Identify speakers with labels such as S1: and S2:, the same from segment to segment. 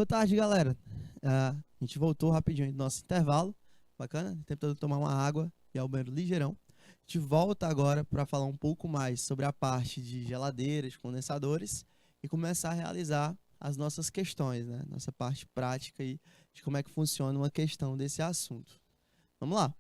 S1: Boa tarde, galera. A gente voltou rapidinho do nosso intervalo. Bacana? Tempo todo tomar uma água e ao banheiro ligeirão. A gente volta agora para falar um pouco mais sobre a parte de geladeiras, condensadores e começar a realizar as nossas questões, né? Nossa parte prática aí de como é que funciona uma questão desse assunto. Vamos lá.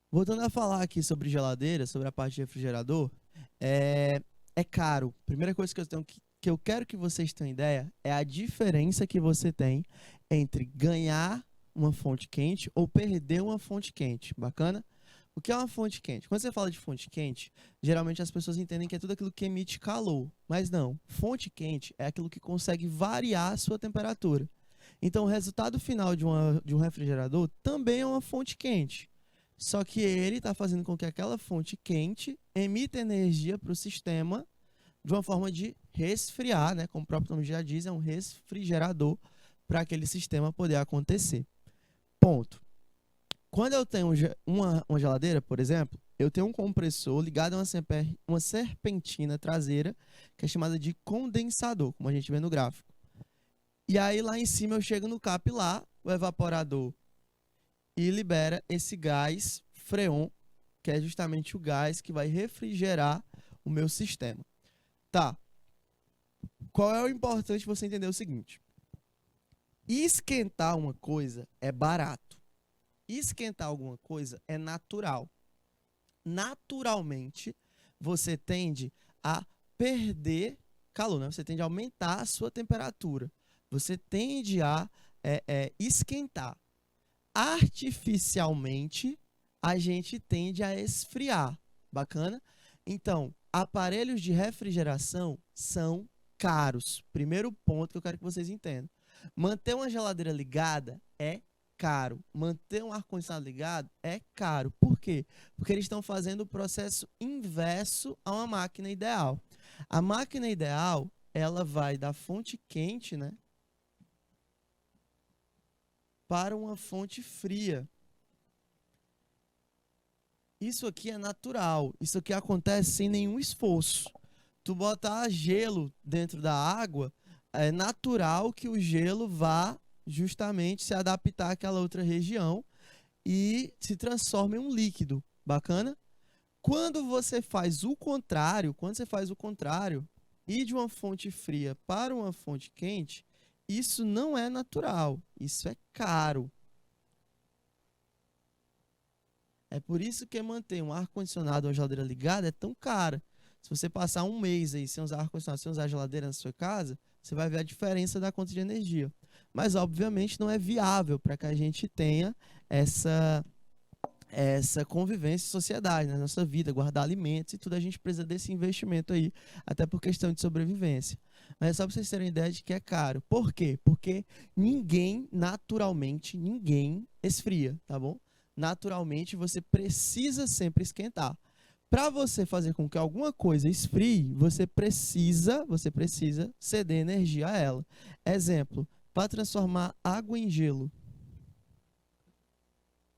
S1: Voltando a falar aqui sobre geladeira, sobre a parte de refrigerador, é caro. Primeira coisa que eu quero que vocês tenham ideia é a diferença que você tem entre ganhar uma fonte quente ou perder uma fonte quente. Bacana? O que é uma fonte quente? Quando você fala de fonte quente, geralmente as pessoas entendem que é tudo aquilo que emite calor. Mas não. Fonte quente é aquilo que consegue variar a sua temperatura. Então, o resultado final de um refrigerador também é uma fonte quente. Só que ele está fazendo com que aquela fonte quente emita energia para o sistema de uma forma de resfriar, né? Como o próprio nome já diz, é um refrigerador para aquele sistema poder acontecer. Ponto. Quando eu tenho uma geladeira, por exemplo, eu tenho um compressor ligado a uma serpentina traseira, que é chamada de condensador, como a gente vê no gráfico. E aí lá em cima eu chego no capilar, o evaporador, e libera esse gás freon, que é justamente o gás que vai refrigerar o meu sistema. Tá. Qual é o importante você entender o seguinte? Esquentar uma coisa é barato. Esquentar alguma coisa é natural. Naturalmente, você tende a perder calor, né? Você tende a aumentar a sua temperatura. Você tende a esquentar. Artificialmente, a gente tende a esfriar. Bacana? Então, aparelhos de refrigeração são caros. Primeiro ponto que eu quero que vocês entendam. Manter uma geladeira ligada é caro. Manter um ar-condicionado ligado é caro. Por quê? Porque eles estão fazendo o processo inverso a uma máquina ideal. A máquina ideal, ela vai da fonte quente, né, para uma fonte fria. Isso aqui é natural. Isso aqui acontece sem nenhum esforço. Tu botar gelo dentro da água, é natural que o gelo vá justamente se adaptar àquela outra região e se transforme em um líquido. Bacana? Quando você faz o contrário, ir de uma fonte fria para uma fonte quente, isso não é natural. Isso é caro. É por isso que manter um ar-condicionado ou uma geladeira ligada é tão cara. Se você passar um mês aí sem usar ar-condicionado, sem usar geladeira na sua casa, você vai ver a diferença da conta de energia. Mas, obviamente, não é viável para que a gente tenha essa convivência em sociedade, na nossa vida, guardar alimentos e tudo, a gente precisa desse investimento aí, até por questão de sobrevivência. Mas é só para vocês terem ideia de que é caro. Por quê? Porque naturalmente, ninguém esfria, tá bom? Naturalmente, você precisa sempre esquentar. Para você fazer com que alguma coisa esfrie, você precisa ceder energia a ela. Exemplo, para transformar água em gelo,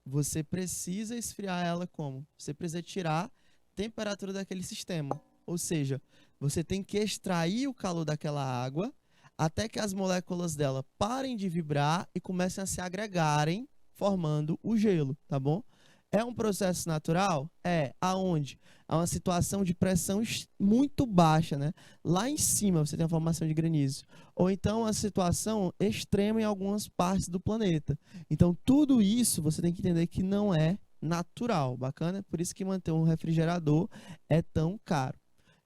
S1: você precisa esfriar ela como? Você precisa tirar a temperatura daquele sistema. Ou seja, você tem que extrair o calor daquela água até que as moléculas dela parem de vibrar e comecem a se agregarem, formando o gelo, tá bom? É um processo natural? É. Aonde? Há uma situação de pressão muito baixa, né? Lá em cima você tem a formação de granizo. Ou então a situação extrema em algumas partes do planeta. Então tudo isso você tem que entender que não é natural, bacana? Por isso que manter um refrigerador é tão caro.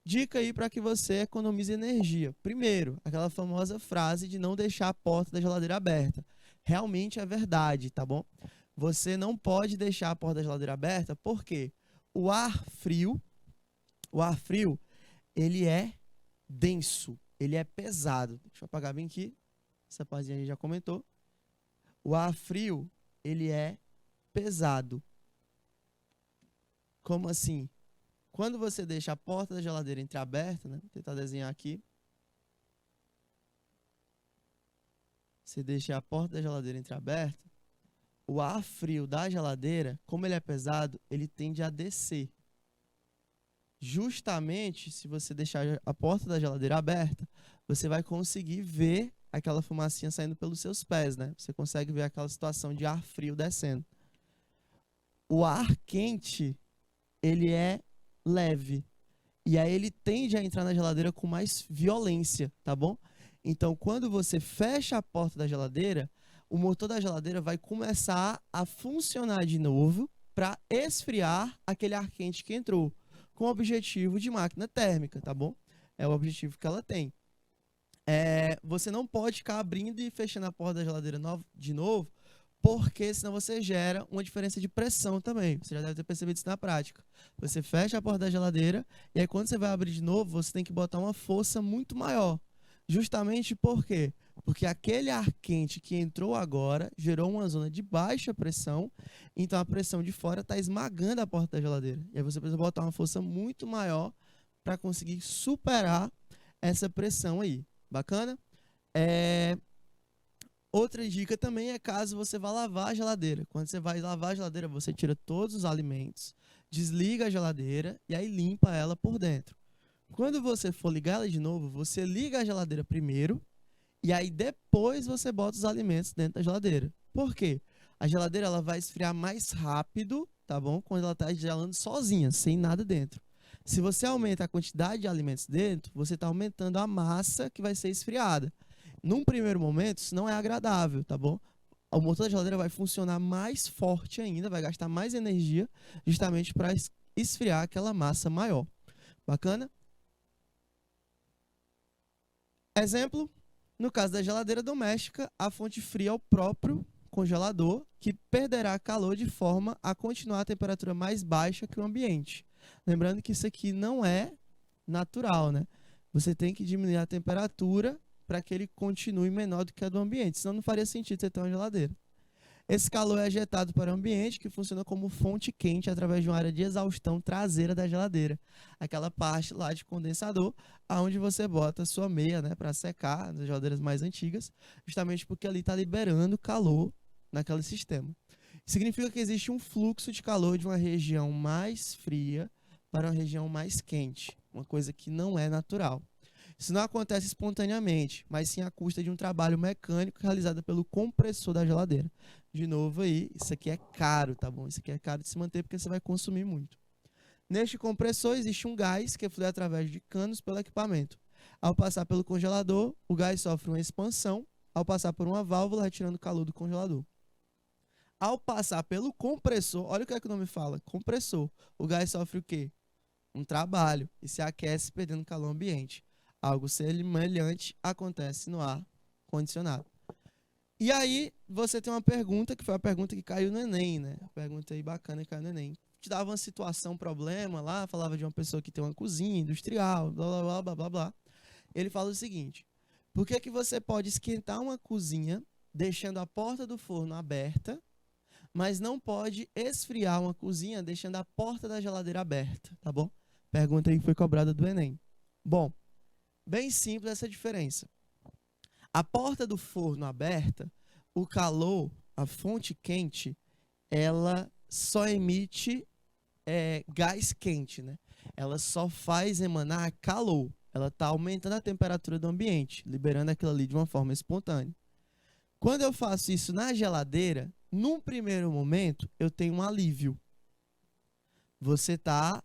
S1: Dica aí para que você economize energia. Primeiro, aquela famosa frase de não deixar a porta da geladeira aberta. Realmente é verdade, tá bom? Você não pode deixar a porta da geladeira aberta, porque o ar frio, ele é denso, ele é pesado. Deixa eu apagar bem aqui. Essa partezinha a gente já comentou. O ar frio, ele é pesado. Como assim? Quando você deixa a porta da geladeira entreaberta, né? Vou tentar desenhar aqui. Você deixa a porta da geladeira entreaberta, o ar frio da geladeira, como ele é pesado, ele tende a descer. Justamente, se você deixar a porta da geladeira aberta, você vai conseguir ver aquela fumacinha saindo pelos seus pés, né? Você consegue ver aquela situação de ar frio descendo. O ar quente, ele é leve. E aí ele tende a entrar na geladeira com mais violência, tá bom? Então, quando você fecha a porta da geladeira, o motor da geladeira vai começar a funcionar de novo para esfriar aquele ar quente que entrou, com o objetivo de máquina térmica, tá bom? É o objetivo que ela tem. Você não pode ficar abrindo e fechando a porta da geladeira de novo, porque senão você gera uma diferença de pressão também. Você já deve ter percebido isso na prática. Você fecha a porta da geladeira e aí quando você vai abrir de novo, você tem que botar uma força muito maior. Justamente por quê? Porque aquele ar quente que entrou agora gerou uma zona de baixa pressão, então a pressão de fora está esmagando a porta da geladeira. E aí você precisa botar uma força muito maior para conseguir superar essa pressão aí. Bacana? Outra dica também é caso você vá lavar a geladeira. Quando você vai lavar a geladeira, você tira todos os alimentos, desliga a geladeira e aí limpa ela por dentro. Quando você for ligar ela de novo, você liga a geladeira primeiro e aí depois você bota os alimentos dentro da geladeira. Por quê? A geladeira ela vai esfriar mais rápido, tá bom? Quando ela está gelando sozinha, sem nada dentro. Se você aumenta a quantidade de alimentos dentro, você está aumentando a massa que vai ser esfriada. Num primeiro momento, isso não é agradável, tá bom? O motor da geladeira vai funcionar mais forte ainda, vai gastar mais energia, justamente para esfriar aquela massa maior. Bacana? Exemplo, no caso da geladeira doméstica, a fonte fria é o próprio congelador, que perderá calor de forma a continuar a temperatura mais baixa que o ambiente. Lembrando que isso aqui não é natural, né? Você tem que diminuir a temperatura para que ele continue menor do que a do ambiente, senão não faria sentido você ter uma geladeira. Esse calor é ejetado para o ambiente, que funciona como fonte quente através de uma área de exaustão traseira da geladeira. Aquela parte lá de condensador, aonde você bota a sua meia, né, para secar, nas geladeiras mais antigas, justamente porque ali está liberando calor naquele sistema. Significa que existe um fluxo de calor de uma região mais fria para uma região mais quente, uma coisa que não é natural. Isso não acontece espontaneamente, mas sim à custa de um trabalho mecânico realizado pelo compressor da geladeira. De novo aí, isso aqui é caro, tá bom? Isso aqui é caro de se manter porque você vai consumir muito. Neste compressor existe um gás que flui através de canos pelo equipamento. Ao passar pelo congelador, o gás sofre uma expansão, ao passar por uma válvula retirando o calor do congelador. Ao passar pelo compressor, olha o que é que o nome fala, compressor, o gás sofre o quê? Um trabalho e se aquece perdendo calor ambiente. Algo semelhante acontece no ar condicionado. E aí, você tem uma pergunta, que foi a pergunta que caiu no Enem, né? A pergunta aí bacana que caiu no Enem. Te dava uma situação, um problema lá, falava de uma pessoa que tem uma cozinha industrial, blá, blá, blá, blá, blá, blá. Ele fala o seguinte, por que que você pode esquentar uma cozinha deixando a porta do forno aberta, mas não pode esfriar uma cozinha deixando a porta da geladeira aberta, tá bom? Pergunta aí que foi cobrada do Enem. Bom, bem simples essa diferença. A porta do forno aberta, o calor, a fonte quente, ela só emite gás quente, né? Ela só faz emanar calor. Ela está aumentando a temperatura do ambiente, liberando aquilo ali de uma forma espontânea. Quando eu faço isso na geladeira, num primeiro momento, eu tenho um alívio. Você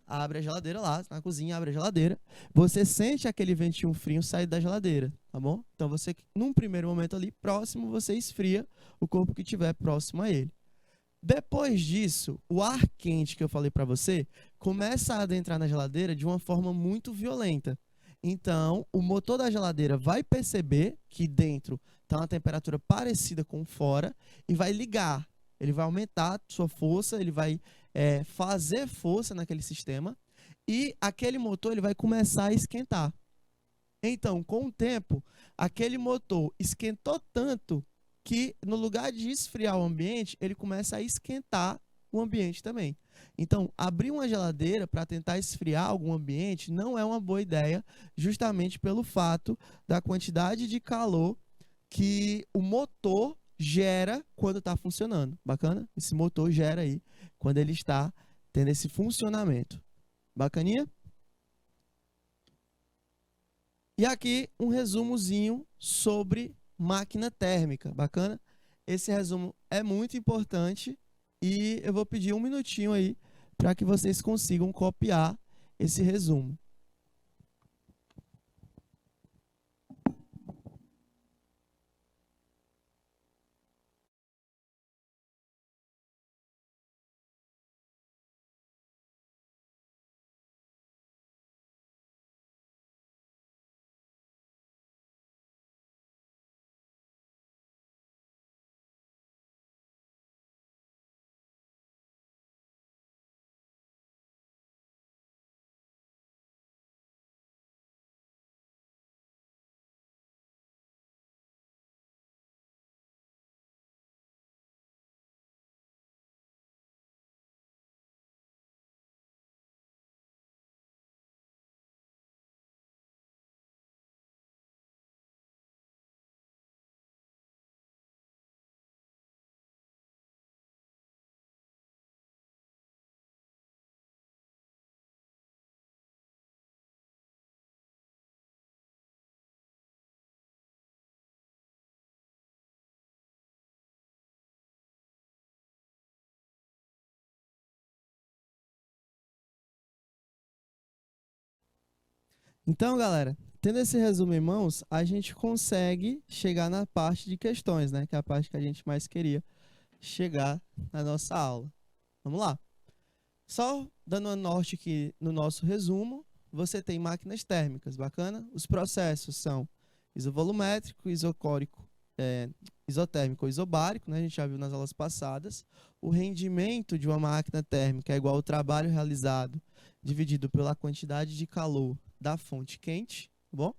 S1: abre a geladeira lá, na cozinha, abre a geladeira, você sente aquele ventinho frio sair da geladeira, tá bom? Então você, num primeiro momento ali, próximo, você esfria o corpo que estiver próximo a ele. Depois disso, o ar quente que eu falei para você começa a adentrar na geladeira de uma forma muito violenta. Então, o motor da geladeira vai perceber que dentro está uma temperatura parecida com fora e vai ligar. Ele vai aumentar a sua força, ele vai fazer força naquele sistema e aquele motor ele vai começar a esquentar. Então, com o tempo, aquele motor esquentou tanto que no lugar de esfriar o ambiente, ele começa a esquentar o ambiente também. Então, abrir uma geladeira para tentar esfriar algum ambiente não é uma boa ideia, justamente pelo fato da quantidade de calor que o motor gera quando está funcionando. Bacana? Esse motor gera aí quando ele está tendo esse funcionamento. Bacaninha? E aqui um resumozinho sobre máquina térmica, bacana? Esse resumo é muito importante e eu vou pedir um minutinho aí para que vocês consigam copiar esse resumo. Então, galera, tendo esse resumo em mãos, a gente consegue chegar na parte de questões, né? Que é a parte que a gente mais queria chegar na nossa aula. Vamos lá. Só dando um norte aqui no nosso resumo, você tem máquinas térmicas, bacana? Os processos são isovolumétrico, isocórico, isotérmico ou isobárico, né? A gente já viu nas aulas passadas. O rendimento de uma máquina térmica é igual ao trabalho realizado dividido pela quantidade de calor da fonte quente, tá bom?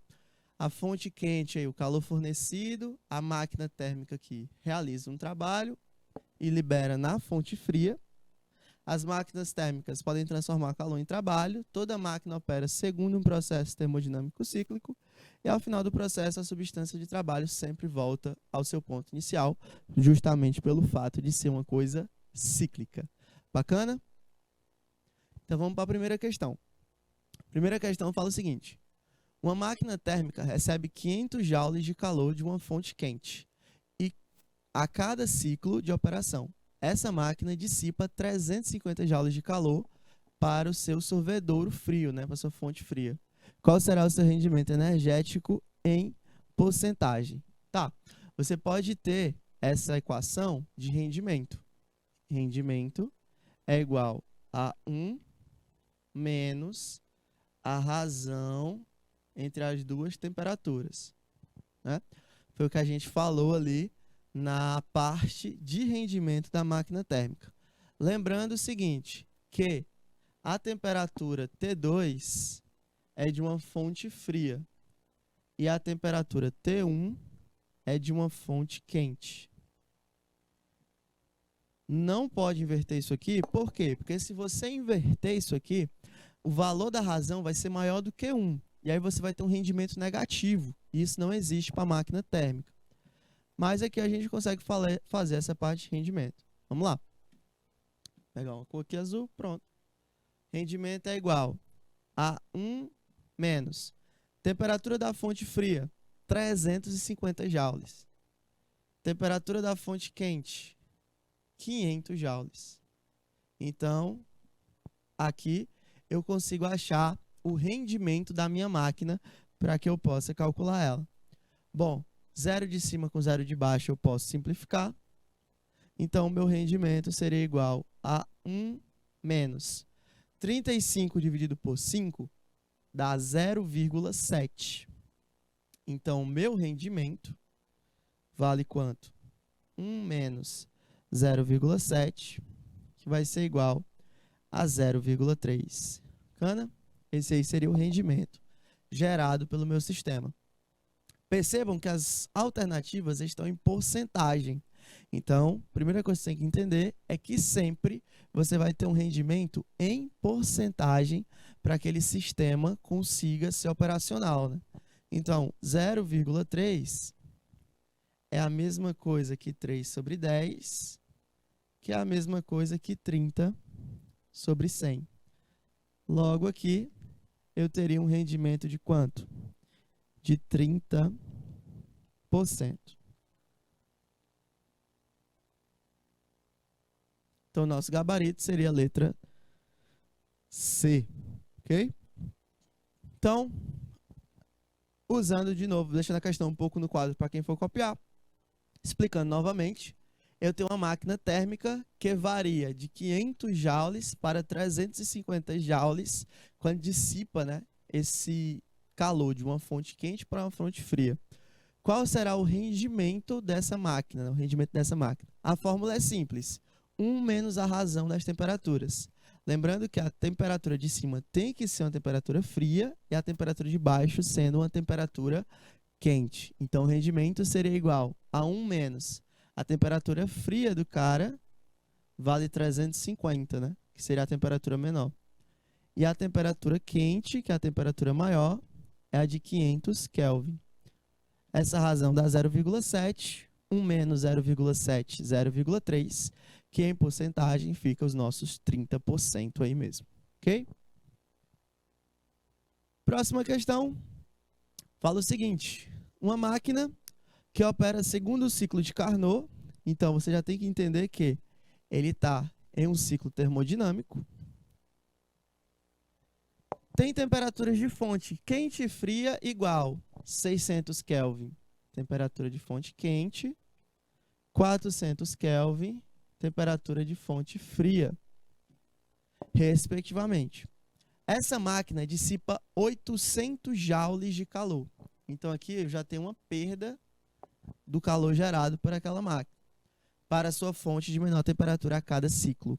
S1: A fonte quente é o calor fornecido, a máquina térmica que realiza um trabalho e libera na fonte fria. As máquinas térmicas podem transformar calor em trabalho. Toda máquina opera segundo um processo termodinâmico cíclico e, ao final do processo, a substância de trabalho sempre volta ao seu ponto inicial, justamente pelo fato de ser uma coisa cíclica. Bacana? Então, vamos para a primeira questão. A primeira questão fala o seguinte. Uma máquina térmica recebe 500 joules de calor de uma fonte quente e a cada ciclo de operação. Essa máquina dissipa 350 joules de calor para o seu sorvedouro frio, né, para a sua fonte fria. Qual será o seu rendimento energético em porcentagem? Tá, você pode ter essa equação de rendimento. Rendimento é igual a 1 menos a razão entre as duas temperaturas, né? Foi o que a gente falou ali na parte de rendimento da máquina térmica. Lembrando o seguinte, que a temperatura T2 é de uma fonte fria e a temperatura T1 é de uma fonte quente. Não pode inverter isso aqui, por quê? Porque se você inverter isso aqui, o valor da razão vai ser maior do que 1. E aí você vai ter um rendimento negativo. E isso não existe para a máquina térmica. Mas aqui a gente consegue fazer essa parte de rendimento. Vamos lá. Vou pegar uma cor aqui azul, pronto. Rendimento é igual a 1 menos temperatura da fonte fria, 350 joules. Temperatura da fonte quente, 500 joules. Então, aqui eu consigo achar o rendimento da minha máquina para que eu possa calcular ela. Bom, 0 de cima com 0 de baixo eu posso simplificar. Então, o meu rendimento seria igual a 1 menos 35 dividido por 5 dá 0,7. Então, o meu rendimento vale quanto? 1 menos 0,7, que vai ser igual a 0,3. Bacana? Esse aí seria o rendimento gerado pelo meu sistema. Percebam que as alternativas estão em porcentagem. Então, a primeira coisa que você tem que entender é que sempre você vai ter um rendimento em porcentagem para que aquele sistema consiga ser operacional, né? Então, 0,3 é a mesma coisa que 3 sobre 10, que é a mesma coisa que 30 sobre 100. Logo aqui, eu teria um rendimento de quanto? de 30%. Então, nosso gabarito seria a letra C, ok? Então, usando de novo, deixando a questão um pouco no quadro para quem for copiar, explicando novamente, eu tenho uma máquina térmica que varia de 500 joules para 350 joules quando dissipa, né, esse calor de uma fonte quente para uma fonte fria. Qual será o rendimento dessa máquina, né, o rendimento dessa máquina? A fórmula é simples. 1 menos a razão das temperaturas. Lembrando que a temperatura de cima tem que ser uma temperatura fria e a temperatura de baixo sendo uma temperatura quente. Então, o rendimento seria igual a 1 menos a temperatura fria do cara, vale 350, né? Que seria a temperatura menor. E a temperatura quente, que é a temperatura maior, é a de 500 Kelvin. Essa razão dá 0,7, 1 menos 0,7, 0,3, que em porcentagem fica os nossos 30% aí mesmo, ok? Próxima questão, fala o seguinte, uma máquina que opera segundo o ciclo de Carnot, então você já tem que entender que ele está em um ciclo termodinâmico, tem temperaturas de fonte quente e fria igual 600 Kelvin, temperatura de fonte quente, 400 Kelvin, temperatura de fonte fria, respectivamente. Essa máquina dissipa 800 joules de calor. Então, aqui eu já tenho uma perda do calor gerado por aquela máquina, para sua fonte de menor temperatura a cada ciclo.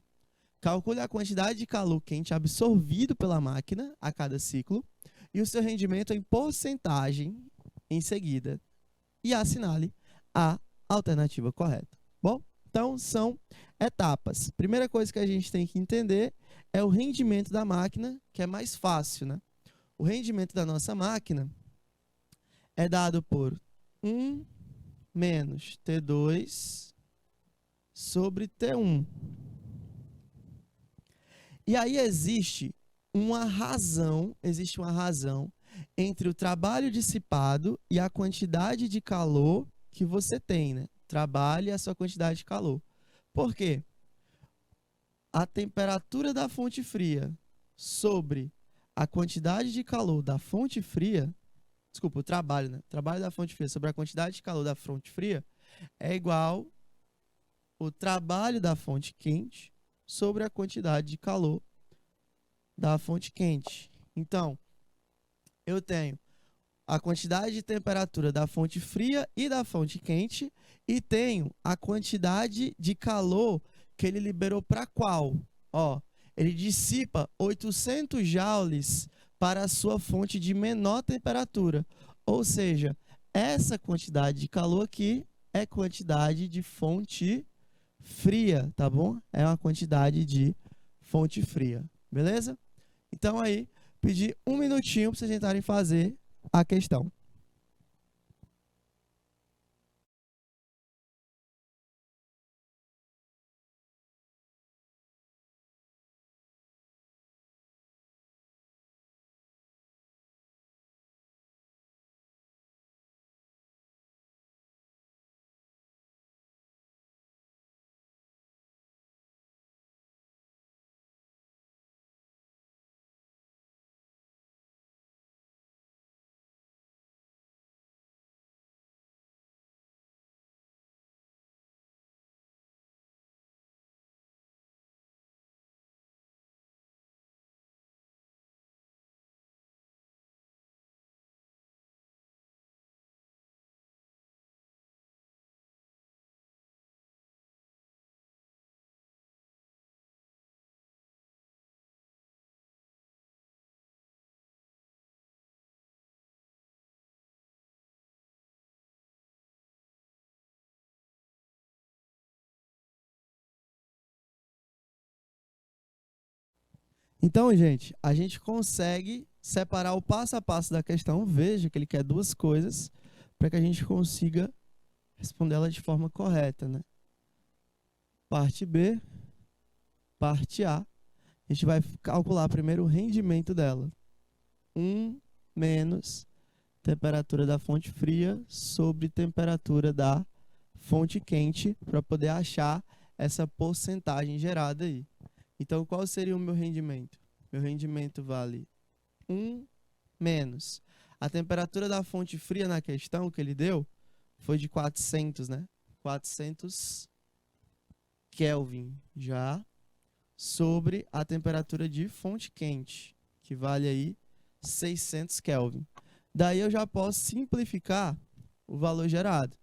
S1: Calcule a quantidade de calor quente absorvido pela máquina a cada ciclo e o seu rendimento em porcentagem em seguida. E assinale a alternativa correta. Bom, então são etapas. Primeira coisa que a gente tem que entender é o rendimento da máquina, que é mais fácil, né? O rendimento da nossa máquina é dado por 1 menos T2 sobre T1. E aí existe uma razão entre o trabalho dissipado e a quantidade de calor que você tem, né? Trabalho e a sua quantidade de calor. Por quê? A temperatura da fonte fria sobre a quantidade de calor da fonte fria, desculpa, o trabalho, né? O trabalho da fonte fria sobre a quantidade de calor da fonte fria é igual ao trabalho da fonte quente sobre a quantidade de calor da fonte quente. Então, eu tenho a quantidade de temperatura da fonte fria e da fonte quente e tenho a quantidade de calor que ele liberou para qual? Ó, ele dissipa 800 joules para a sua fonte de menor temperatura. Ou seja, essa quantidade de calor aqui é quantidade de fonte fria, tá bom? É uma quantidade de fonte fria, beleza? Então aí, pedir um minutinho para vocês tentarem fazer a questão. Então, gente, a gente consegue separar o passo a passo da questão. Veja que ele quer duas coisas para que a gente consiga responder ela de forma correta, né? Parte B, parte A. A gente vai calcular primeiro o rendimento dela. 1 menos temperatura da fonte fria sobre temperatura da fonte quente para poder achar essa porcentagem gerada aí. Então, qual seria o meu rendimento? Meu rendimento vale 1 menos. A temperatura da fonte fria na questão que ele deu foi de 400, né? 400 Kelvin já sobre a temperatura de fonte quente, que vale aí 600 Kelvin. Daí eu já posso simplificar o valor gerado.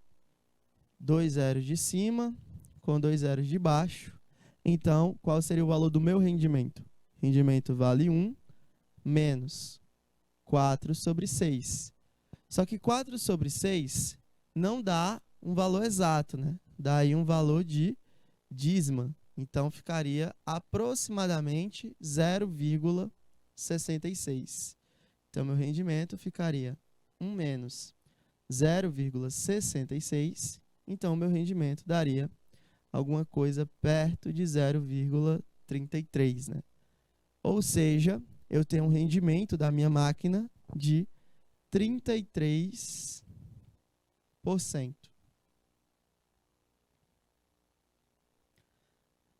S1: 2 zeros de cima com 2 zeros de baixo. Então, qual seria o valor do meu rendimento? Rendimento vale 1 menos 4 sobre 6. Só que 4 sobre 6 não dá um valor exato, né? Dá aí um valor de dízima. Então, ficaria aproximadamente 0,66. Então, meu rendimento ficaria 1 menos 0,66. Então, meu rendimento daria alguma coisa perto de 0,33, né? Ou seja, eu tenho um rendimento da minha máquina de 33%.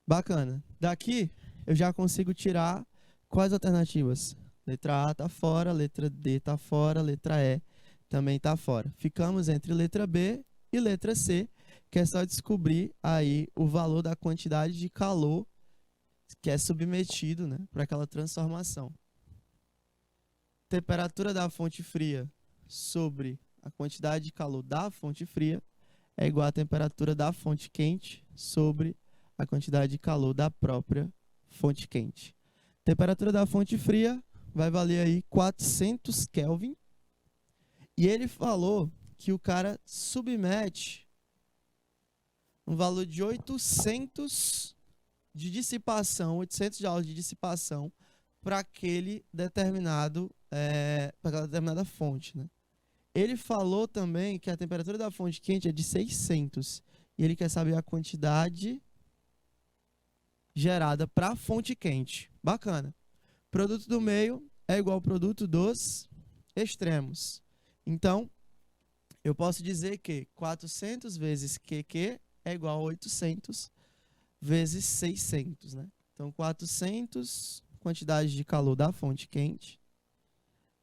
S1: Bacana. Daqui, eu já consigo tirar quais alternativas? Letra A está fora, letra D está fora, letra E também está fora. Ficamos entre letra B e letra C, que é só descobrir aí o valor da quantidade de calor que é submetido, né, para aquela transformação. Temperatura da fonte fria sobre a quantidade de calor da fonte fria é igual à temperatura da fonte quente sobre a quantidade de calor da própria fonte quente. Temperatura da fonte fria vai valer aí 400 Kelvin. E ele falou que o cara submete um valor de 800 de dissipação, 800 joules de dissipação para aquele determinado, para aquela determinada fonte, né? Ele falou também que a temperatura da fonte quente é de 600 e ele quer saber a quantidade gerada para a fonte quente. Bacana. Produto do meio é igual ao produto dos extremos. Então, eu posso dizer que 400 vezes QQ é igual a 800 vezes 600, né? Então, 400, quantidade de calor da fonte quente,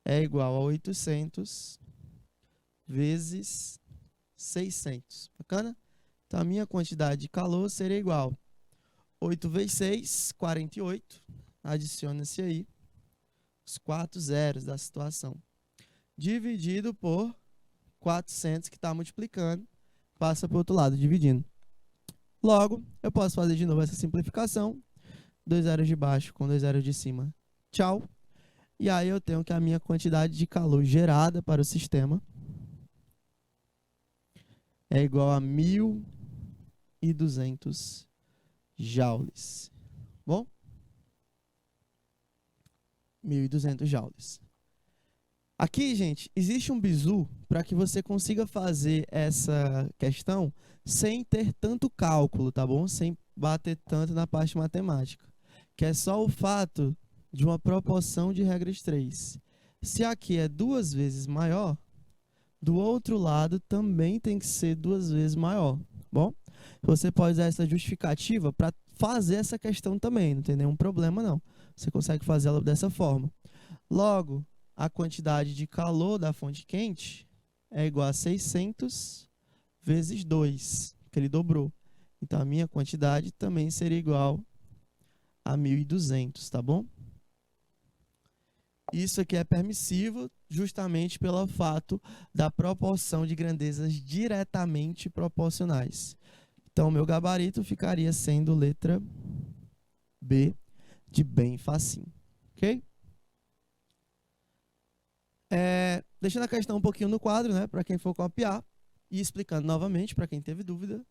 S1: é igual a 800 vezes 600. Bacana? Então, a minha quantidade de calor seria igual a 8 vezes 6, 48. Adiciona-se aí os 4 zeros da situação. Dividido por 400, que está multiplicando, passa para o outro lado, dividindo. Logo, eu posso fazer de novo essa simplificação. 2 zeros de baixo com 2 zeros de cima. Tchau. E aí eu tenho que a minha quantidade de calor gerada para o sistema é igual a 1.200 joules. Bom? 1.200 joules. Aqui, gente, existe um bizu para que você consiga fazer essa questão sem ter tanto cálculo, tá bom? Sem bater tanto na parte matemática. Que é só o fato de uma proporção de regras 3. Se aqui é 2 vezes maior, do outro lado também tem que ser 2 vezes maior. Bom, você pode usar essa justificativa para fazer essa questão também, não tem nenhum problema não. Você consegue fazer ela dessa forma. Logo, a quantidade de calor da fonte quente é igual a 600 vezes 2, que ele dobrou. Então, a minha quantidade também seria igual a 1.200, tá bom? Isso aqui é permissivo justamente pelo fato da proporção de grandezas diretamente proporcionais. Então, o meu gabarito ficaria sendo letra B, de bem facinho, ok? Deixando a questão um pouquinho no quadro, né, para quem for copiar, e explicando novamente, para quem teve dúvida,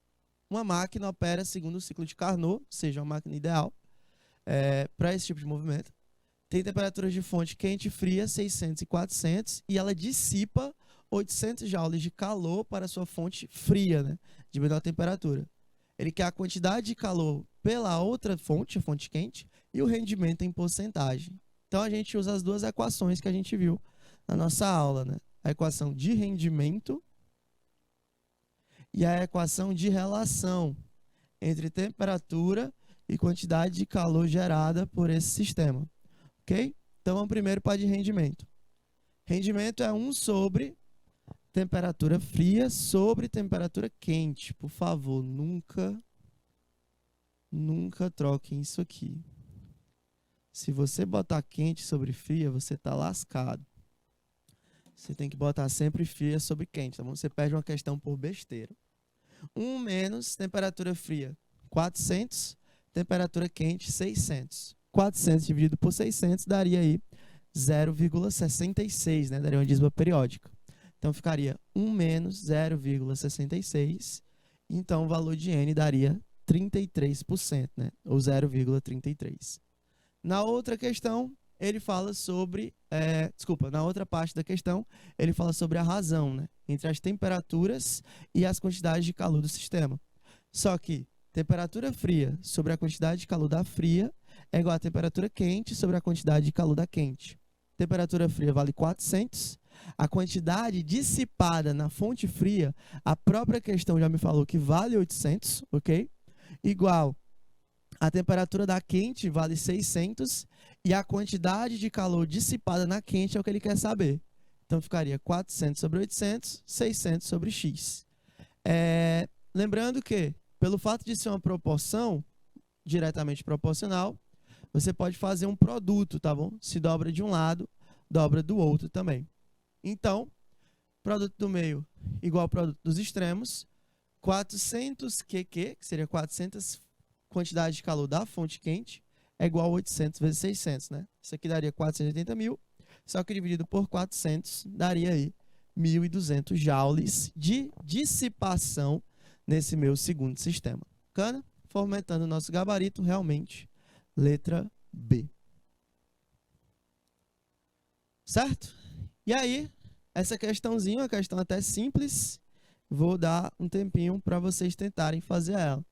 S1: uma máquina opera segundo o ciclo de Carnot, seja uma máquina ideal, para esse tipo de movimento. Tem temperaturas de fonte quente e fria, 600 e 400, e ela dissipa 800 joules de calor para a sua fonte fria, né, de menor temperatura. Ele quer a quantidade de calor pela outra fonte, a fonte quente, e o rendimento em porcentagem. Então, a gente usa as duas equações que a gente viu na nossa aula, né? a equação de rendimento e a equação de relação entre temperatura e quantidade de calor gerada por esse sistema, ok? Então, vamos primeiro para de rendimento. Rendimento é 1 sobre temperatura fria sobre temperatura quente. Por favor, nunca troquem isso aqui. Se você botar quente sobre fria, você está lascado. Você tem que botar sempre fria sobre quente, tá bom? Você perde uma questão por besteira. 1 menos temperatura fria, 400. Temperatura quente, 600. 400 dividido por 600 daria aí 0,66, né? Daria uma dízima periódica. Então, ficaria 1 menos 0,66. Então, o valor de N daria 33%, né? Ou 0,33. Na outra questão, ele fala sobre... na outra parte da questão, ele fala sobre a razão, né? Entre as temperaturas e as quantidades de calor do sistema. Só que temperatura fria sobre a quantidade de calor da fria é igual a temperatura quente sobre a quantidade de calor da quente. Temperatura fria vale 400. A quantidade dissipada na fonte fria, a própria questão já me falou que vale 800, ok? Igual a temperatura da quente vale 600 e a quantidade de calor dissipada na quente é o que ele quer saber. Então, ficaria 400 sobre 800, 600 sobre x. Lembrando que, pelo fato de ser uma proporção diretamente proporcional, você pode fazer um produto, tá bom? Se dobra de um lado, dobra do outro também. Então, produto do meio igual ao produto dos extremos, 400 QQ, que seria 400 quantidade de calor da fonte quente, é igual a 800 vezes 600, né? Isso aqui daria 480 mil, só que dividido por 400 daria aí 1.200 joules de dissipação nesse meu segundo sistema. Bacana? Formatando o nosso gabarito, realmente, letra B. Certo? E aí, essa questãozinha, uma questão até simples, vou dar um tempinho para vocês tentarem fazer ela.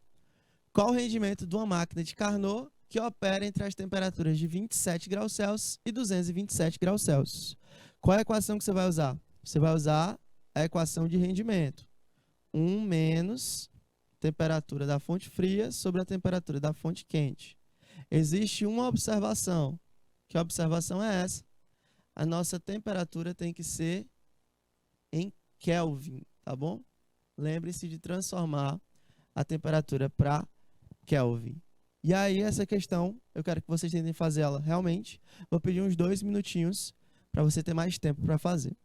S1: Qual o rendimento de uma máquina de Carnot que opera entre as temperaturas de 27 graus Celsius e 227 graus Celsius? Qual é a equação que você vai usar? Você vai usar a equação de rendimento. 1 menos temperatura da fonte fria sobre a temperatura da fonte quente. Existe uma observação. Que observação é essa? A nossa temperatura tem que ser em Kelvin, tá bom? Lembre-se de transformar a temperatura para Kelvin. E aí, essa questão, eu quero que vocês tentem fazer ela realmente. Vou pedir uns 2 minutinhos para você ter mais tempo para fazer.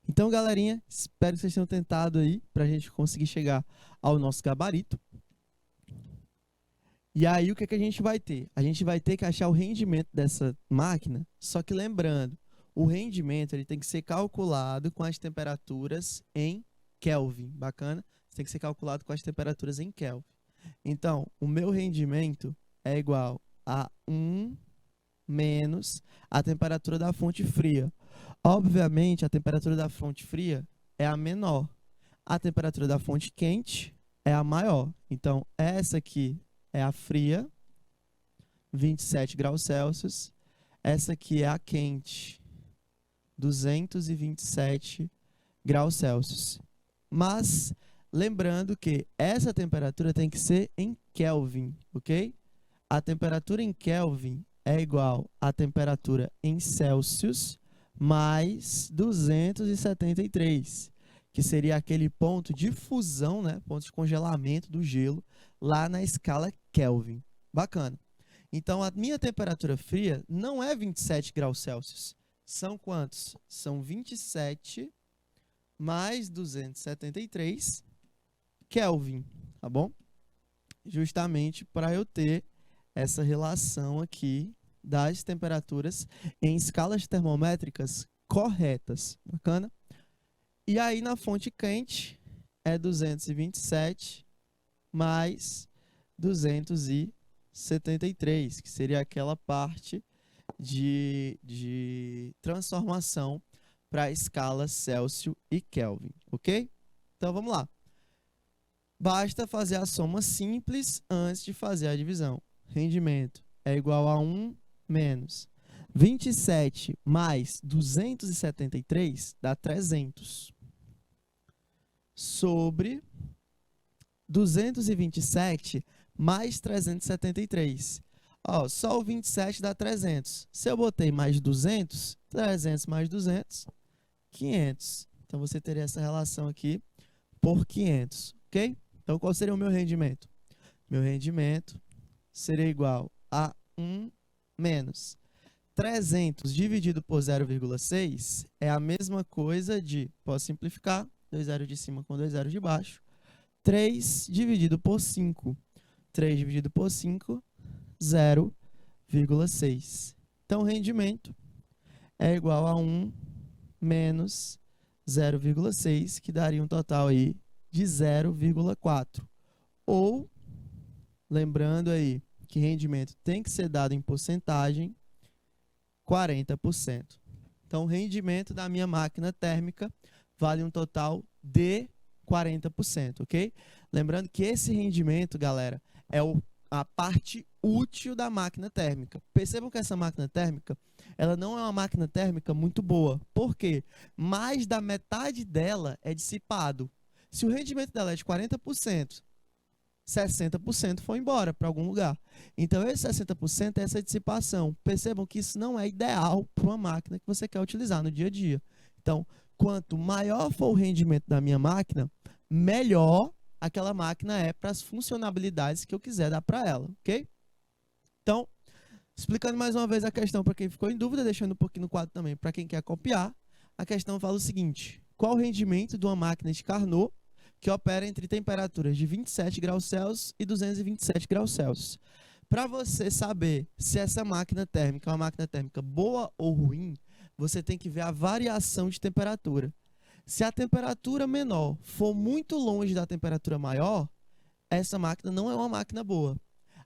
S1: Então, galerinha, espero que vocês tenham tentado aí para a gente conseguir chegar ao nosso gabarito. E aí, o que a gente vai ter? A gente vai ter que achar o rendimento dessa máquina, só que lembrando, o rendimento ele tem que ser calculado com as temperaturas em Kelvin, bacana? Tem que ser calculado com as temperaturas em Kelvin. Então, o meu rendimento é igual a 1 menos a temperatura da fonte fria. Obviamente, a temperatura da fonte fria é a menor. A temperatura da fonte quente é a maior. Então, essa aqui é a fria, 27 graus Celsius. Essa aqui é a quente, 227 graus Celsius. Mas, lembrando que essa temperatura tem que ser em Kelvin, ok? A temperatura em Kelvin é igual à temperatura em Celsius mais 273, que seria aquele ponto de fusão, né? Ponto de congelamento do gelo lá na escala Kelvin. Bacana. Então, a minha temperatura fria não é 27 graus Celsius. São quantos? São 27 mais 273 Kelvin, tá bom? Justamente para eu ter essa relação aqui das temperaturas em escalas termométricas corretas, bacana? E aí, na fonte quente, é 227 mais 273, que seria aquela parte de transformação para a escala Celsius e Kelvin, ok? Então, vamos lá. Basta fazer a soma simples antes de fazer a divisão. Rendimento é igual a 1 menos 27 mais 273 dá 300. Sobre 227 mais 373. Ó, só o 27 dá 300. Se eu botei mais 200, 300 mais 200, 500. Então, você teria essa relação aqui por 500, ok? Então, qual seria o meu rendimento? Meu rendimento seria igual a 1 menos 300 dividido por 0,6 é a mesma coisa de, posso simplificar, 2 zeros de cima com 2 zeros de baixo, 3 dividido por 5. 3 dividido por 5, 0,6. Então, o rendimento é igual a 1 menos 0,6, que daria um total aí de 0,4. Ou, lembrando aí que rendimento tem que ser dado em porcentagem, 40%. Então, o rendimento da minha máquina térmica vale um total de 40%, ok? Lembrando que esse rendimento, galera, é a parte útil da máquina térmica. Percebam que essa máquina térmica, ela não é uma máquina térmica muito boa. Por quê? Mais da metade dela é dissipado. Se o rendimento dela é de 40%, 60% foi embora para algum lugar. Então, esse 60% é essa dissipação. Percebam que isso não é ideal para uma máquina que você quer utilizar no dia a dia. Então, quanto maior for o rendimento da minha máquina, melhor aquela máquina é para as funcionalidades que eu quiser dar para ela, ok? Então, explicando mais uma vez a questão para quem ficou em dúvida, deixando um pouquinho no quadro também para quem quer copiar, a questão fala o seguinte: qual o rendimento de uma máquina de Carnot que opera entre temperaturas de 27 graus Celsius e 227 graus Celsius? Para você saber se essa máquina térmica é uma máquina térmica boa ou ruim, você tem que ver a variação de temperatura. Se a temperatura menor for muito longe da temperatura maior, essa máquina não é uma máquina boa.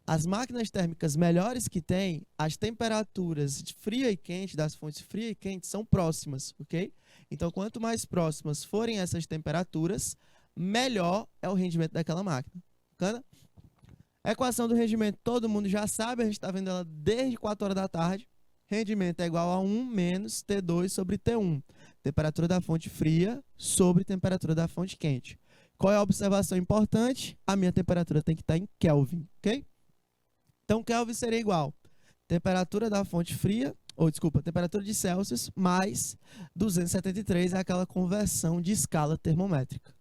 S1: As máquinas térmicas melhores que tem, as temperaturas fria e quente, das fontes fria e quente, são próximas, ok? Então, quanto mais próximas forem essas temperaturas, melhor é o rendimento daquela máquina. Bacana? A equação do rendimento todo mundo já sabe, a gente está vendo ela desde 4 horas da tarde. Rendimento é igual a 1 menos T2 sobre T1. Temperatura da fonte fria sobre temperatura da fonte quente. Qual é a observação importante? A minha temperatura tem que estar em Kelvin, ok? Então, Kelvin seria igual temperatura da fonte fria, temperatura de Celsius mais 273, é aquela conversão de escala termométrica.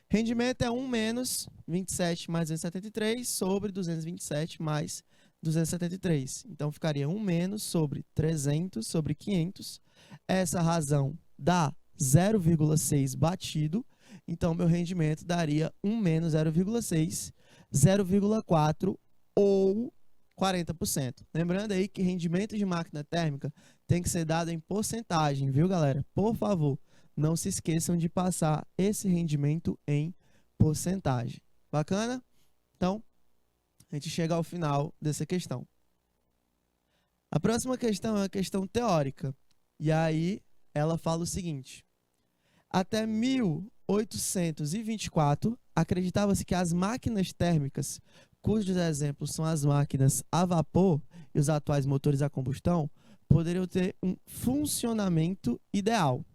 S1: Rendimento é 1 menos 27 mais 273 sobre 227 mais 273. Então, ficaria 1 menos sobre 300 sobre 500. Essa razão dá 0,6 batido. Então, meu rendimento daria 1 menos 0,6, 0,4 ou 40%. Lembrando aí que rendimento de máquina térmica tem que ser dado em porcentagem, viu, galera? Por favor, não se esqueçam de passar esse rendimento em porcentagem. Bacana? Então, a gente chega ao final dessa questão. A próxima questão é uma questão teórica. E aí, ela fala o seguinte: até 1824, acreditava-se que as máquinas térmicas, cujos exemplos são as máquinas a vapor e os atuais motores a combustão, poderiam ter um funcionamento ideal.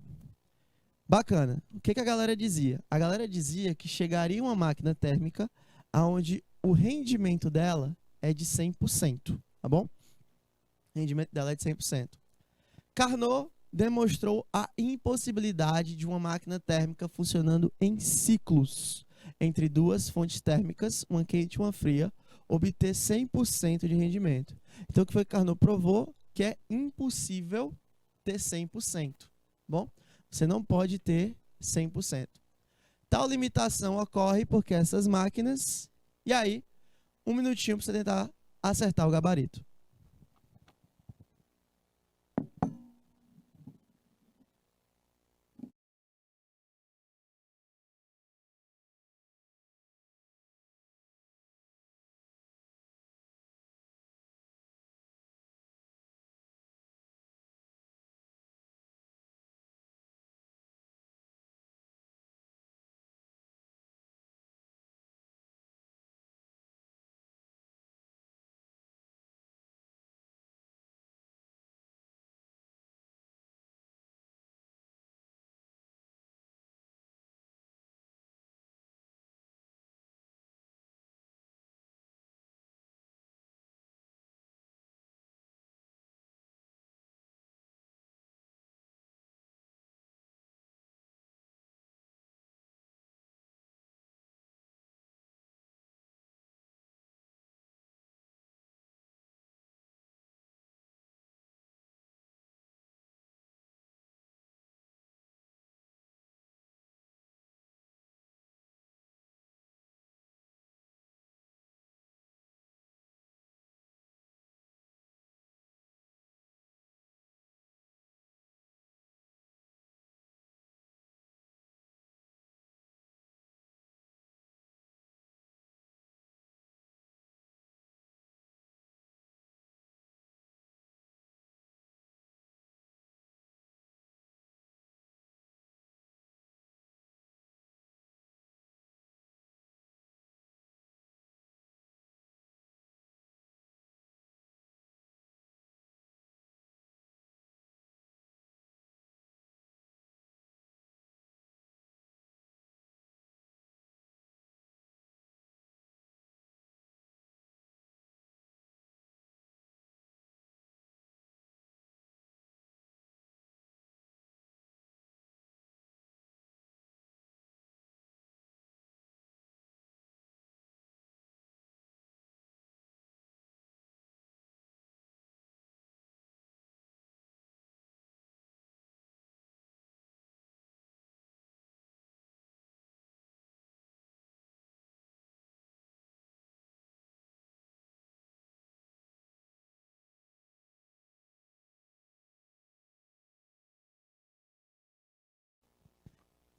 S1: Bacana. O que a galera dizia? A galera dizia que chegaria uma máquina térmica onde o rendimento dela é de 100%, tá bom? O rendimento dela é de 100%. Carnot demonstrou a impossibilidade de uma máquina térmica funcionando em ciclos entre duas fontes térmicas, uma quente e uma fria, obter 100% de rendimento. Então, o que foi que Carnot provou? Que é impossível ter 100%. Bom, você não pode ter 100%. Tal limitação ocorre porque essas máquinas... E aí, um minutinho para você tentar acertar o gabarito.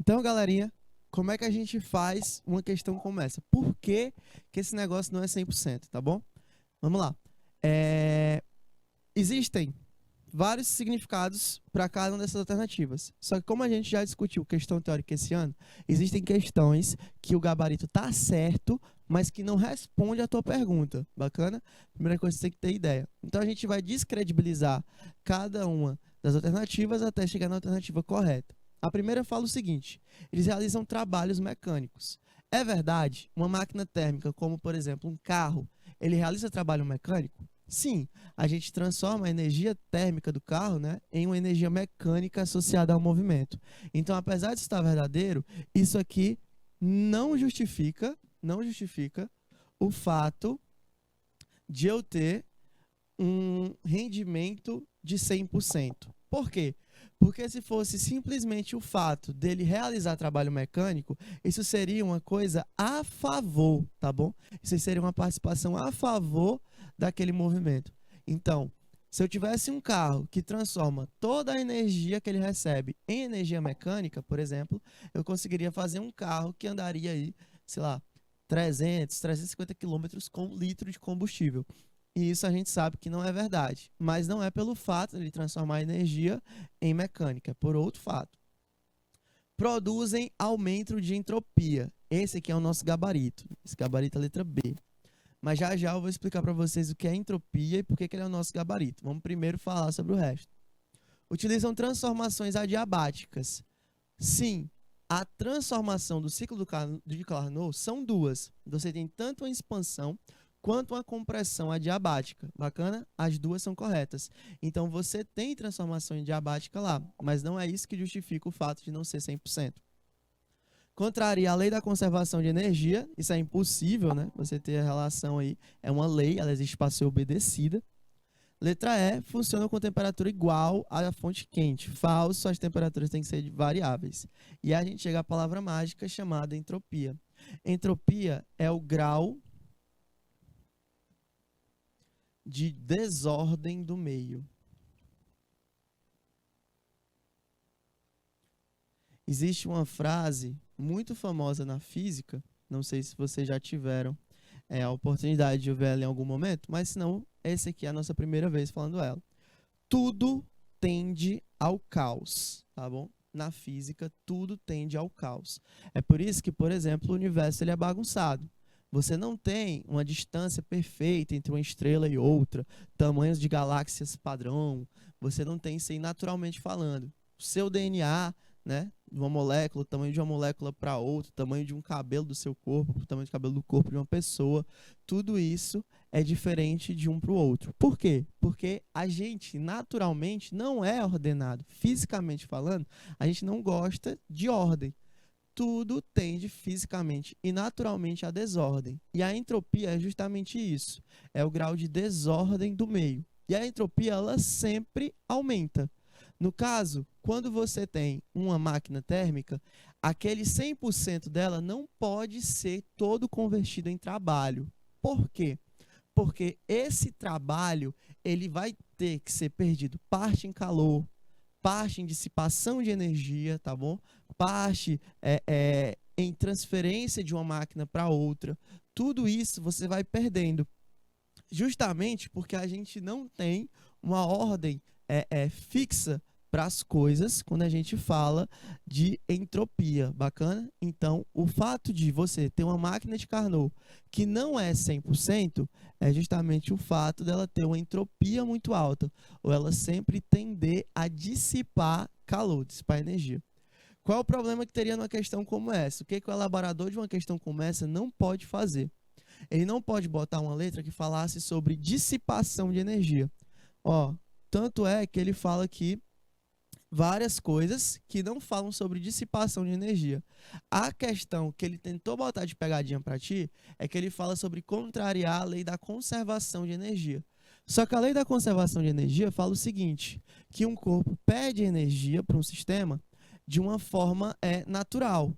S1: Então, galerinha, como é que a gente faz uma questão como essa? Por que que esse negócio não é 100%, tá bom? Vamos lá. Existem vários significados para cada uma dessas alternativas. Só que como a gente já discutiu questão teórica esse ano, existem questões que o gabarito tá certo, mas que não responde à tua pergunta. Bacana? Primeira coisa, você tem que ter ideia. Então, a gente vai descredibilizar cada uma das alternativas até chegar na alternativa correta. A primeira fala o seguinte: eles realizam trabalhos mecânicos. É verdade, uma máquina térmica, como por exemplo um carro, ele realiza trabalho mecânico? Sim, a gente transforma a energia térmica do carro, né, em uma energia mecânica associada ao movimento. Então, apesar de estar verdadeiro, isso aqui não justifica o fato de eu ter um rendimento de 100%. Por quê? Porque se fosse simplesmente o fato dele realizar trabalho mecânico, isso seria uma coisa a favor, tá bom? Isso seria uma participação a favor daquele movimento. Então, se eu tivesse um carro que transforma toda a energia que ele recebe em energia mecânica, por exemplo, eu conseguiria fazer um carro que andaria aí, sei lá, 350 quilômetros com 1 litro de combustível. E isso a gente sabe que não é verdade. Mas não é pelo fato de ele transformar energia em mecânica, é por outro fato. Produzem aumento de entropia. Esse aqui é o nosso gabarito. Esse gabarito é a letra B. Mas já já eu vou explicar para vocês o que é entropia e por que ele é o nosso gabarito. Vamos primeiro falar sobre o resto. Utilizam transformações adiabáticas. Sim, a transformação do ciclo de Carnot são duas. Você tem tanto a expansão quanto a compressão adiabática. Bacana? As duas são corretas. Então, você tem transformação adiabática lá, mas não é isso que justifica o fato de não ser 100%. Contraria a lei da conservação de energia, isso é impossível, né? Você ter a relação aí, é uma lei, ela existe para ser obedecida. Letra E, funciona com temperatura igual à fonte quente. Falso, as temperaturas têm que ser variáveis. E a gente chega à palavra mágica chamada entropia. Entropia é o grau de desordem do meio. Existe uma frase muito famosa na física, não sei se vocês já tiveram a oportunidade de ouvir ela em algum momento, mas se não, essa aqui é a nossa primeira vez falando ela. Tudo tende ao caos, tá bom? Na física, tudo tende ao caos. É por isso que, por exemplo, o universo ele é bagunçado. Você não tem uma distância perfeita entre uma estrela e outra, tamanhos de galáxias padrão, você não tem isso aí naturalmente falando. O seu DNA, né, de uma molécula, o tamanho de uma molécula para outra, o tamanho de um cabelo do seu corpo, o tamanho do cabelo do corpo de uma pessoa, tudo isso é diferente de um para o outro. Por quê? Porque a gente, naturalmente, não é ordenado. Fisicamente falando, a gente não gosta de ordem. Tudo tende fisicamente e naturalmente à desordem. E a entropia é justamente isso. É o grau de desordem do meio. E a entropia, ela sempre aumenta. No caso, quando você tem uma máquina térmica, aquele 100% dela não pode ser todo convertido em trabalho. Por quê? Porque esse trabalho ele vai ter que ser perdido parte em calor, parte em dissipação de energia, tá bom? Parte em transferência de uma máquina para outra. Tudo isso você vai perdendo. Justamente porque a gente não tem uma ordem fixa para as coisas quando a gente fala de entropia, bacana? Então, o fato de você ter uma máquina de Carnot que não é 100% é justamente o fato dela ter uma entropia muito alta, ou ela sempre tender a dissipar calor, dissipar energia. Qual é o problema que teria numa questão como essa? O que o elaborador de uma questão como essa não pode fazer? Ele não pode botar uma letra que falasse sobre dissipação de energia. Ó, tanto é que ele fala aqui várias coisas que não falam sobre dissipação de energia. A questão que ele tentou botar de pegadinha para ti é que ele fala sobre contrariar a lei da conservação de energia. Só que a lei da conservação de energia fala o seguinte, que um corpo perde energia para um sistema de uma forma natural.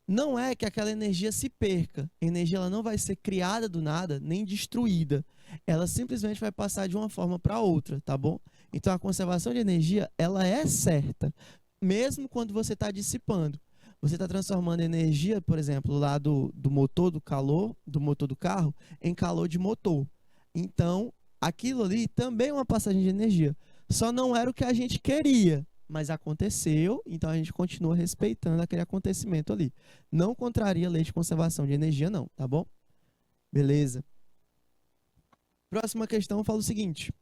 S1: Não é que aquela energia se perca. A energia ela não vai ser criada do nada, nem destruída. Ela simplesmente vai passar de uma forma para outra, tá bom? Então, a conservação de energia, ela é certa, mesmo quando você está dissipando. Você está transformando energia, por exemplo, lá do motor, do calor, do motor do carro, em calor de motor. Então, aquilo ali também é uma passagem de energia. Só não era o que a gente queria, mas aconteceu, então a gente continua respeitando aquele acontecimento ali. Não contraria a lei de conservação de energia, não, tá bom? Beleza. Próxima questão fala o seguinte.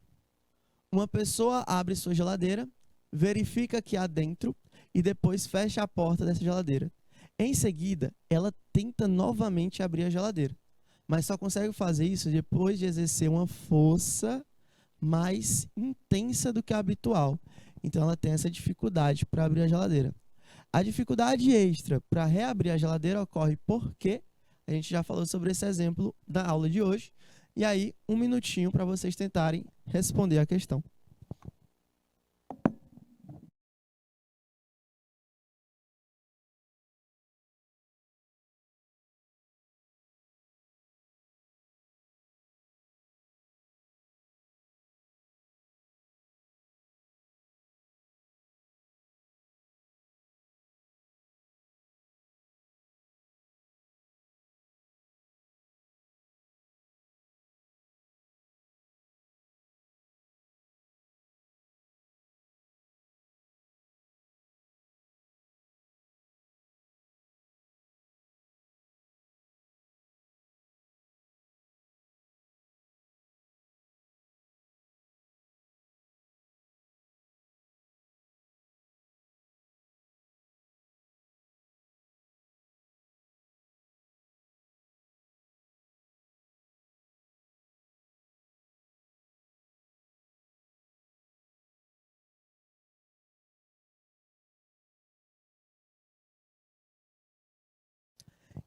S1: Uma pessoa abre sua geladeira, verifica que há dentro e depois fecha a porta dessa geladeira. Em seguida, ela tenta novamente abrir a geladeira, mas só consegue fazer isso depois de exercer uma força mais intensa do que a habitual. Então, ela tem essa dificuldade para abrir a geladeira. A dificuldade extra para reabrir a geladeira ocorre porque a gente já falou sobre esse exemplo da aula de hoje. E aí, um minutinho para vocês tentarem responder a questão.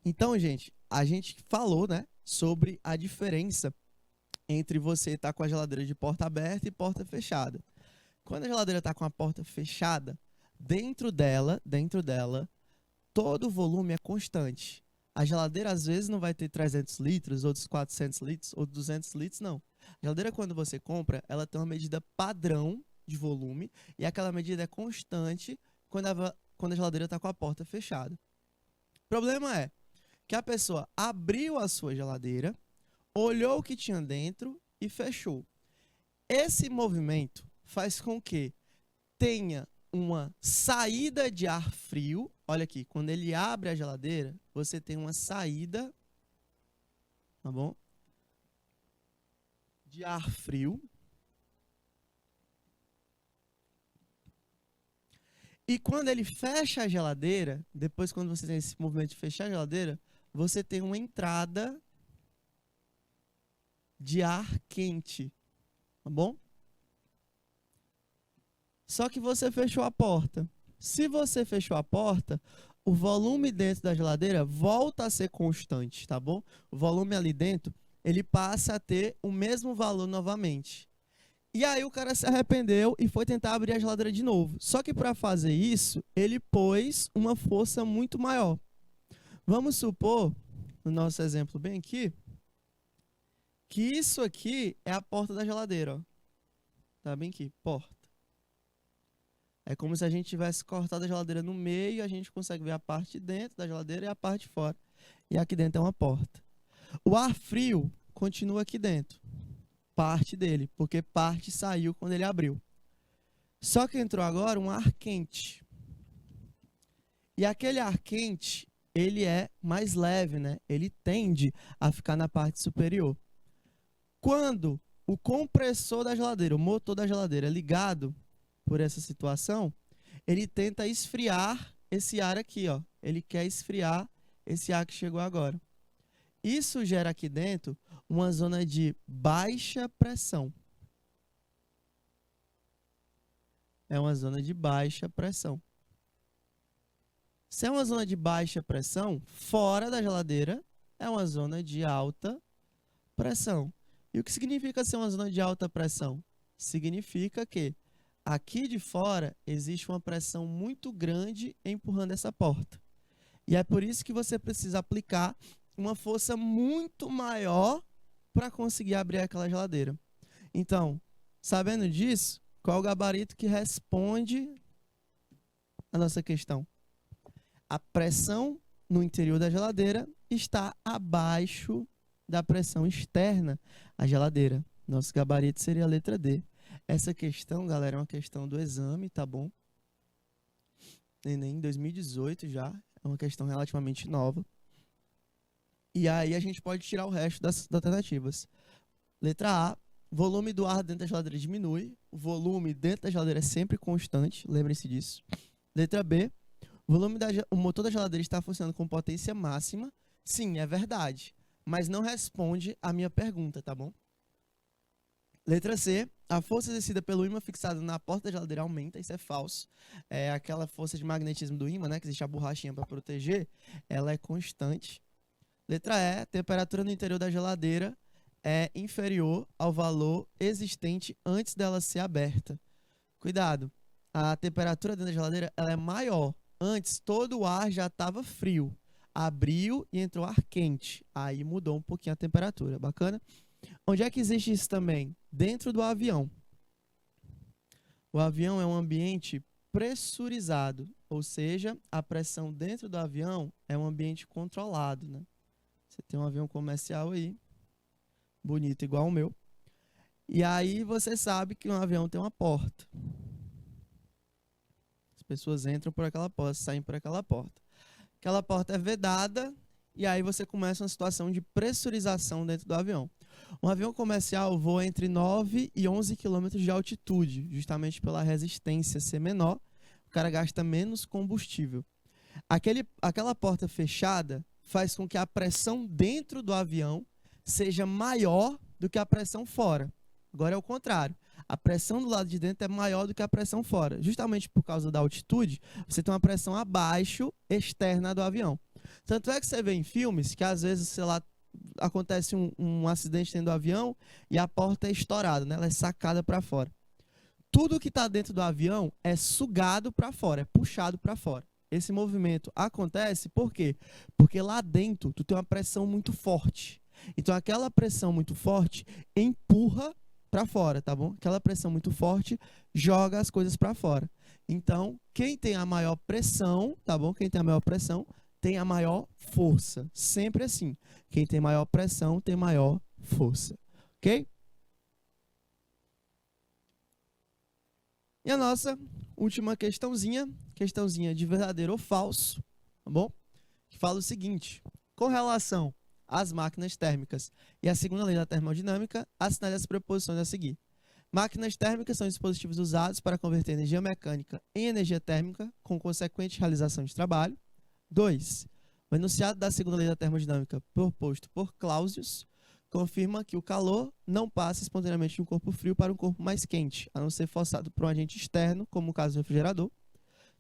S1: Então, gente, a gente falou, né, sobre a diferença entre você estar com a geladeira de porta aberta e porta fechada. Quando a geladeira está com a porta fechada, dentro dela, todo o volume é constante. A geladeira às vezes não vai ter 300 litros, outros 400 litros, ou 200 litros, não. A geladeira, quando você compra, ela tem uma medida padrão de volume e aquela medida é constante quando a geladeira está com a porta fechada. O problema é que a pessoa abriu a sua geladeira, olhou o que tinha dentro e fechou. Esse movimento faz com que tenha uma saída de ar frio. Olha aqui, quando ele abre a geladeira, você tem uma saída, tá bom? De ar frio. E quando ele fecha a geladeira, depois quando você tem esse movimento de fechar a geladeira, você tem uma entrada de ar quente, tá bom? Só que você fechou a porta. Se você fechou a porta, o volume dentro da geladeira volta a ser constante, tá bom? O volume ali dentro, ele passa a ter o mesmo valor novamente. E aí o cara se arrependeu e foi tentar abrir a geladeira de novo. Só que para fazer isso, ele pôs uma força muito maior. Vamos supor, no nosso exemplo bem aqui, que isso aqui é a porta da geladeira, ó. Tá bem aqui, porta. É como se a gente tivesse cortado a geladeira no meio, a gente consegue ver a parte de dentro da geladeira e a parte de fora. E aqui dentro é uma porta. O ar frio continua aqui dentro, parte dele, porque parte saiu quando ele abriu. Só que entrou agora um ar quente. E aquele ar quente, ele é mais leve, né? Ele tende a ficar na parte superior. Quando o compressor da geladeira, o motor da geladeira é ligado por essa situação, ele tenta esfriar esse ar aqui, ó. Ele quer esfriar esse ar que chegou agora. Isso gera aqui dentro uma zona de baixa pressão. É uma zona de baixa pressão. Se é uma zona de baixa pressão, fora da geladeira é uma zona de alta pressão. E o que significa ser uma zona de alta pressão? Significa que aqui de fora existe uma pressão muito grande empurrando essa porta. E é por isso que você precisa aplicar uma força muito maior para conseguir abrir aquela geladeira. Então, sabendo disso, qual é o gabarito que responde a nossa questão? A pressão no interior da geladeira está abaixo da pressão externa à geladeira. Nosso gabarito seria a letra D. Essa questão, galera, é uma questão do exame, tá bom? Enem 2018 já, é uma questão relativamente nova. E aí a gente pode tirar o resto das alternativas. Letra A, volume do ar dentro da geladeira diminui. O volume dentro da geladeira é sempre constante, lembrem-se disso. Letra B, o motor da geladeira está funcionando com potência máxima. Sim, é verdade, mas não responde a minha pergunta, tá bom? Letra C, a força exercida pelo ímã fixado na porta da geladeira aumenta, isso é falso. É aquela força de magnetismo do ímã, né, que existe a borrachinha para proteger, ela é constante. Letra E, a temperatura no interior da geladeira é inferior ao valor existente antes dela ser aberta. Cuidado, a temperatura dentro da geladeira ela é maior. Antes, todo o ar já estava frio. Abriu e entrou ar quente. Aí mudou um pouquinho a temperatura. Bacana? Onde é que existe isso também? Dentro do avião. O avião é um ambiente pressurizado, ou seja, a pressão dentro do avião é um ambiente controlado, né? Você tem um avião comercial aí, bonito igual o meu. E aí você sabe que um avião tem uma porta. As pessoas entram por aquela porta, saem por aquela porta. Aquela porta é vedada e aí você começa uma situação de pressurização dentro do avião. Um avião comercial voa entre 9 e 11 km de altitude, justamente pela resistência ser menor, o cara gasta menos combustível. Aquela porta fechada faz com que a pressão dentro do avião seja maior do que a pressão fora. Agora é o contrário. A pressão do lado de dentro é maior do que a pressão fora. Justamente por causa da altitude, você tem uma pressão abaixo externa do avião. Tanto é que você vê em filmes que às vezes, sei lá, acontece um acidente dentro do avião e a porta é estourada, né? Ela é sacada para fora. Tudo que está dentro do avião é sugado para fora, é puxado para fora. Esse movimento acontece por quê? Porque lá dentro tu tem uma pressão muito forte. Então aquela pressão muito forte empurra para fora, tá bom? Aquela pressão muito forte joga as coisas para fora. Então, quem tem a maior pressão, tá bom? Quem tem a maior pressão tem a maior força. Sempre assim. Quem tem maior pressão tem maior força. OK? E a nossa última questãozinha de verdadeiro ou falso, tá bom? Que fala o seguinte: com relação às máquinas térmicas e à segunda lei da termodinâmica, assinale as preposições a seguir. Máquinas térmicas são dispositivos usados para converter energia mecânica em energia térmica, com consequente realização de trabalho. 2. O enunciado da segunda lei da termodinâmica, proposto por Clausius, confirma que o calor não passa espontaneamente de um corpo frio para um corpo mais quente, a não ser forçado por um agente externo, como o caso do refrigerador.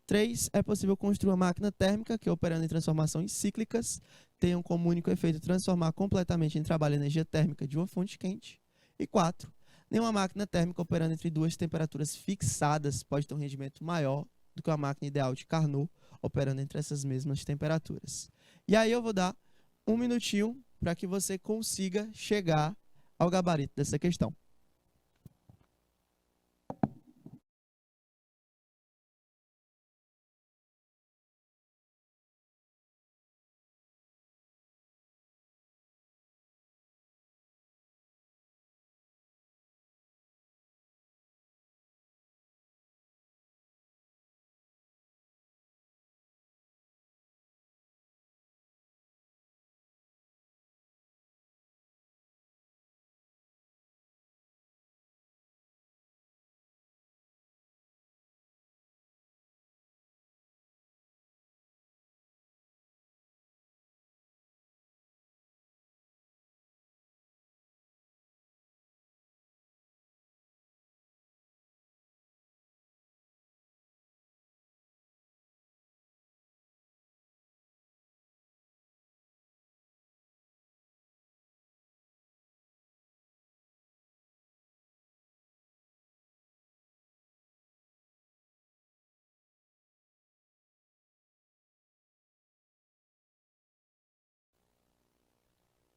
S1: 3. É possível construir uma máquina térmica que, operando em transformações cíclicas, tenha como único efeito transformar completamente em trabalho a energia térmica de uma fonte quente. E 4. Nenhuma máquina térmica operando entre duas temperaturas fixadas pode ter um rendimento maior do que a máquina ideal de Carnot, operando entre essas mesmas temperaturas. E aí eu vou dar um minutinho para que você consiga chegar ao gabarito dessa questão.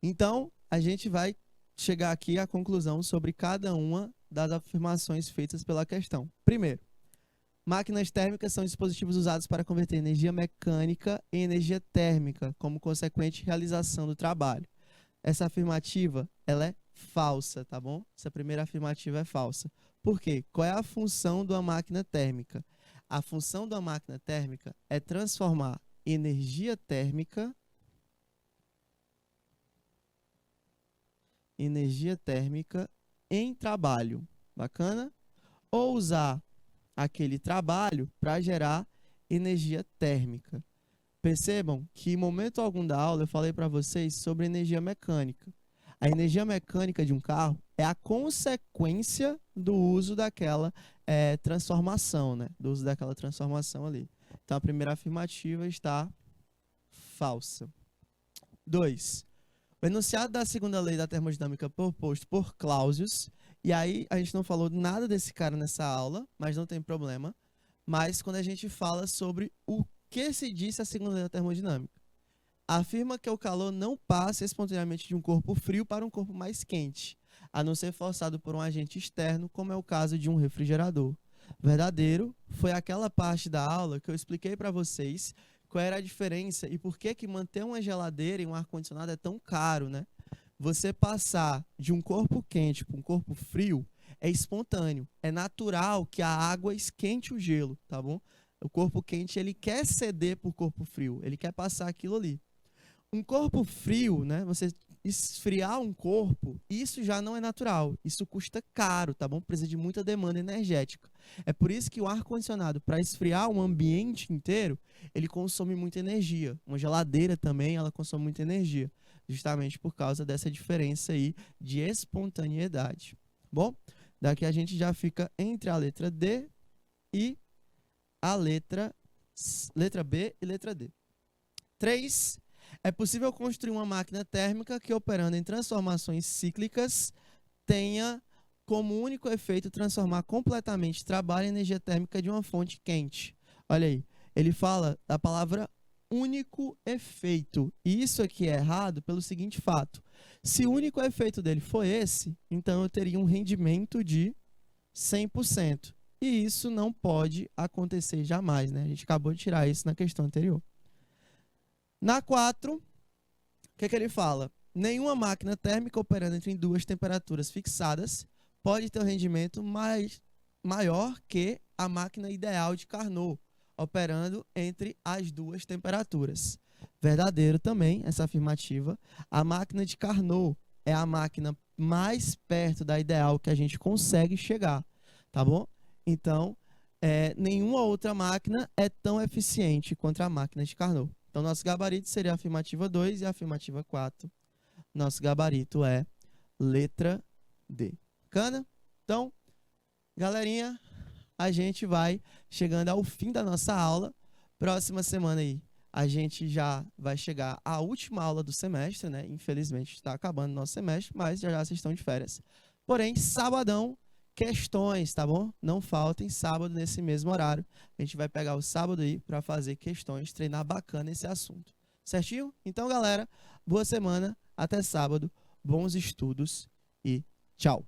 S1: Então, a gente vai chegar aqui à conclusão sobre cada uma das afirmações feitas pela questão. Primeiro, máquinas térmicas são dispositivos usados para converter energia mecânica em energia térmica, como consequente realização do trabalho. Essa afirmativa, ela é falsa, tá bom? Essa primeira afirmativa é falsa. Por quê? Qual é a função de uma máquina térmica? A função da máquina térmica é transformar energia térmica em trabalho. Bacana? Ou usar aquele trabalho para gerar energia térmica. Percebam que em momento algum da aula eu falei para vocês sobre energia mecânica. A energia mecânica de um carro é a consequência do uso daquela transformação, né? Do uso daquela transformação ali. Então a primeira afirmativa está falsa. 2. O enunciado da segunda lei da termodinâmica proposto por Clausius, e aí a gente não falou nada desse cara nessa aula, mas não tem problema, mas quando a gente fala sobre o que se disse a segunda lei da termodinâmica, afirma que o calor não passa espontaneamente de um corpo frio para um corpo mais quente, a não ser forçado por um agente externo, como é o caso de um refrigerador. Verdadeiro foi aquela parte da aula que eu expliquei para vocês qual era a diferença e por que que manter uma geladeira e um ar-condicionado é tão caro, né? Você passar de um corpo quente para um corpo frio é espontâneo, é natural que a água esquente o gelo, tá bom? O corpo quente, ele quer ceder para o corpo frio, ele quer passar aquilo ali. Um corpo frio, né? Você esfriar um corpo, isso já não é natural. Isso custa caro, tá bom? Precisa de muita demanda energética. É por isso que o ar-condicionado, para esfriar um ambiente inteiro, ele consome muita energia. Uma geladeira também, ela consome muita energia. Justamente por causa dessa diferença aí de espontaneidade. Bom, daqui a gente já fica entre a letra D e a letra B e letra D. 3. É possível construir uma máquina térmica que, operando em transformações cíclicas, tenha como único efeito transformar completamente trabalho em energia térmica de uma fonte quente. Olha aí, ele fala da palavra único efeito. E isso aqui é errado pelo seguinte fato. Se o único efeito dele for esse, então eu teria um rendimento de 100%. E isso não pode acontecer jamais, né? A gente acabou de tirar isso na questão anterior. Na 4, o que ele fala? Nenhuma máquina térmica operando entre duas temperaturas fixadas pode ter um rendimento maior que a máquina ideal de Carnot, operando entre as duas temperaturas. Verdadeiro também, essa afirmativa. A máquina de Carnot é a máquina mais perto da ideal que a gente consegue chegar, tá bom? Então, nenhuma outra máquina é tão eficiente quanto a máquina de Carnot. Então, nosso gabarito seria a afirmativa 2 e a afirmativa 4. Nosso gabarito é letra D. Bacana? Então, galerinha, a gente vai chegando ao fim da nossa aula. Próxima semana aí, a gente já vai chegar à última aula do semestre, né? Infelizmente, está acabando o nosso semestre, mas já vocês estão de férias. Porém, sabadão, questões, tá bom? Não faltem, sábado, nesse mesmo horário. A gente vai pegar o sábado aí para fazer questões, treinar bacana esse assunto. Certinho? Então, galera, boa semana, até sábado, bons estudos e tchau!